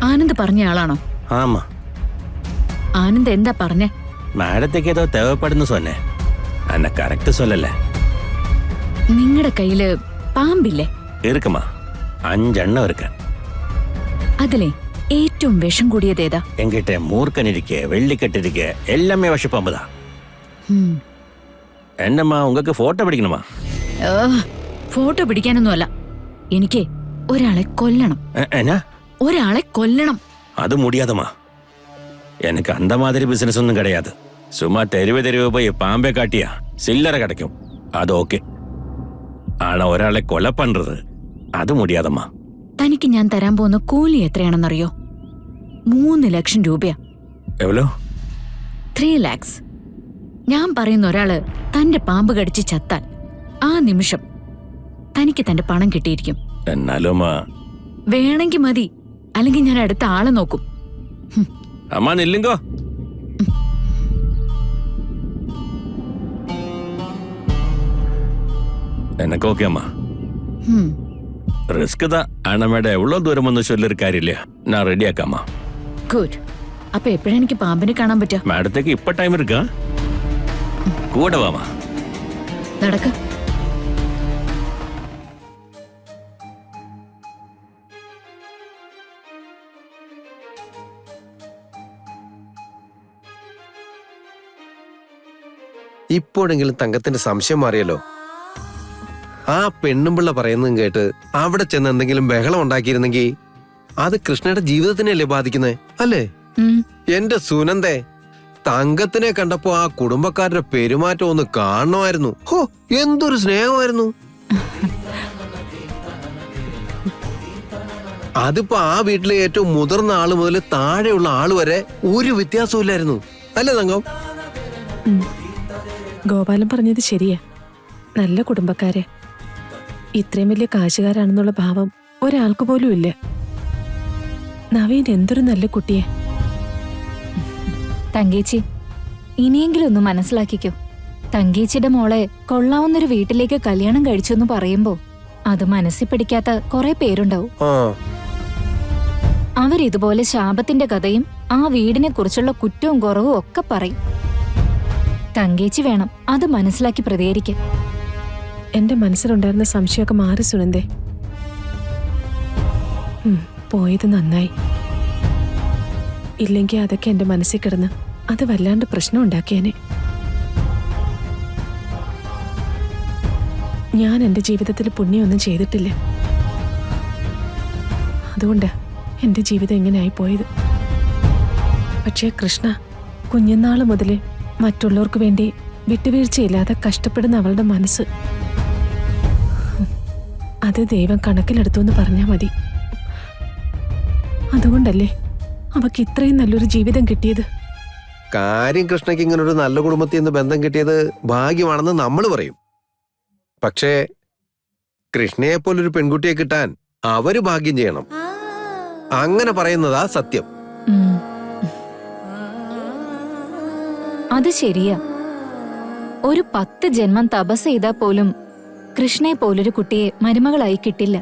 ആനന്ദ് പറഞ്ഞ ആളാണോ? ആമാ. ആനന്ദ് എന്താ പറഞ്ഞേ? മാഡത്തേക്ക് ഏതോ തേവപ്പെടുന്നു സൊന്നെ. എന്നെ കറക്റ്റ് സൊല്ലല്ലേ? നിങ്ങളുടെ കയ്യില് പാമ്പില്ലേ? ഇരിക്കുമാ, 5 എണ്ണം ഇരിക്ക. അതിലെ ഏറ്റവും വിഷം കൂടിയതേതാ? എങ്കിട്ട് മൂർക്കനിരിക്കെ വെള്ളിക്കെട്ടിരിക്കെ എല്ലാമേ വിഷപ്പാമ്പതാ. എന്നമ്മാ ഉങ്ങൾക്ക് ഫോട്ടോ പിടിക്കണമാ? ഫോട്ടോ പിടിക്കാനൊന്നുമല്ല, എനിക്ക് ഒരാളെ കൊല്ലണം. എന്നാ? ഒരാളെ കൊല്ലണം. അത് മുടിയാതമാ. எனக்கு அந்த மாதிரி பிசினஸ் ஒன்றும் கிடையாது. சும்மா தெருவு போய் பாம்பே காட்டியா சில்லறை கிடைக்கும், அது ஓகே. ஆனா ഒരാളെ കൊല പண்றது അത് മുടിയാതമ്മാ. തനിക്ക് ഞാൻ തരാൻ പോകുന്ന കൂലി എത്രയാണെന്നറിയോ? 3 ലക്ഷം രൂപയാ. എവ്വളോ? 3 lakhs. ഞാൻ പറയുന്ന ഒരാള് തന്റെ പാമ്പ് കടിച്ച് ചത്താൽ ആ നിമിഷം തനിക്ക് തന്റെ പണം കിട്ടിയിരിക്കും. എന്നാലും വേണമെങ്കിൽ മതി, അല്ലെങ്കിൽ ഞാൻ അടുത്ത ആളെ നോക്കും. അമ്മ നില്ലുങ്കോ. எனக்கு ஓகே அம்மா. ரிஸ்க் தான். ஆனா மேடம் எவ்வளவு தூரம் வந்து சொல்லிருக்காரு இல்லையா, நான் ரெடி ஆக்காமா. ഗുഡ്. അപ്പൊ എപ്പോഴാ എനിക്ക് പാമ്പിനെ കാണാൻ പറ്റുക? മാഡത്തേക്ക് ഇപ്പൊ ടൈം ഇരിക്കാ? കൂടെ വാമാ. നടക്ക. ഇപ്പോഴെങ്കിലും തങ്കത്തിന്റെ സംശയം മാറിയല്ലോ. ആ പെണ്ണുമ്പിള്ള പറയുന്നതും കേട്ട് അവിടെ ചെന്ന് എന്തെങ്കിലും ബഹളം ഉണ്ടാക്കിയിരുന്നെങ്കിൽ അത് കൃഷ്ണയുടെ ജീവിതത്തിനല്ലേ ബാധിക്കുന്നേ, അല്ലേ? എന്റെ സുനന്ദേ, തങ്കത്തിനെ കണ്ടപ്പോ ആ കുടുംബക്കാരുടെ പെരുമാറ്റം ഒന്ന് കാണണമായിരുന്നു. ഹോ, എന്തൊരു സ്നേഹമായിരുന്നു. അതിപ്പോ ആ വീട്ടിലെ ഏറ്റവും മുതിർന്ന ആള് മുതൽ താഴെയുള്ള ആള് വരെ ഒരു വ്യത്യാസവും ഇല്ലായിരുന്നു, അല്ലേ തങ്കം? ഗോപാലൻ പറഞ്ഞത് ശരിയാ. നല്ല കുടുംബക്കാരെ. ഇത്രയും വലിയ കാശുകാരാണെന്നുള്ള ഭാവം ഒരാൾക്ക് പോലും ഇല്ല. നവീൻ എന്തൊരു നല്ല കുട്ടിയെ. തങ്കേച്ചി, ഇനിയെങ്കിലും ഒന്ന് മനസ്സിലാക്കിക്കോ. തങ്കേച്ചിയുടെ മോളെ കൊള്ളാവുന്നൊരു വീട്ടിലേക്ക് കല്യാണം കഴിച്ചെന്ന് പറയുമ്പോ അത് മനസ്സിൽ പിടിക്കാത്ത കുറെ പേരുണ്ടാവും. അവരിതുപോലെ ശാപത്തിന്റെ കഥയും ആ വീടിനെ കുറിച്ചുള്ള കുറ്റവും കുറവും ഒക്കെ പറയും. തങ്കേച്ചി വേണം അത് മനസ്സിലാക്കി പ്രതികരിക്കാൻ. എന്റെ മനസ്സിലുണ്ടായിരുന്ന സംശയമൊക്കെ മാറി സുനന്ദേ. പോയത് നന്നായി. ഇല്ലെങ്കിൽ അതൊക്കെ എന്റെ മനസ്സിൽ കിടന്ന് അത് വല്ലാണ്ട് പ്രശ്നം ഉണ്ടാക്കിയേനെ. ഞാൻ എന്റെ ജീവിതത്തിൽ പുണ്യമൊന്നും ചെയ്തിട്ടില്ല. അതുകൊണ്ടാ എന്റെ ജീവിതം ഇങ്ങനെയായി പോയത്. പക്ഷേ കൃഷ്ണ കുഞ്ഞുനാള് മുതലേ മറ്റുള്ളവർക്ക് വേണ്ടി വിട്ടുവീഴ്ചയില്ലാതെ കഷ്ടപ്പെടുന്ന അവളുടെ മനസ്സ്, അത് ദൈവം കണക്കിലെടുത്തു എന്ന് പറഞ്ഞാൽ മതി. അതുകൊണ്ടല്ലേ അവക്ക് ഇത്രയും നല്ലൊരു ജീവിതം കിട്ടിയത്. കാര്യം കൃഷ്ണയ്ക്ക് ഇങ്ങനൊരു നല്ല കുടുംബത്തിൽ നിന്ന് ബന്ധം കിട്ടിയത് ഭാഗ്യമാണെന്ന് നമ്മൾ പറയും. പക്ഷേ കൃഷ്ണയെ പോലൊരു പെൺകുട്ടിയെ കിട്ടാൻ അവര് ഭാഗ്യം ചെയ്യണം. അങ്ങനെ പറയുന്നതാ സത്യം. അത് ശരിയാ. ഒരു 10 ജന്മം തപസ് ചെയ്താൽ പോലും കൃഷ്ണയെ പോലൊരു കുട്ടിയെ മരുമകളായി കിട്ടില്ല.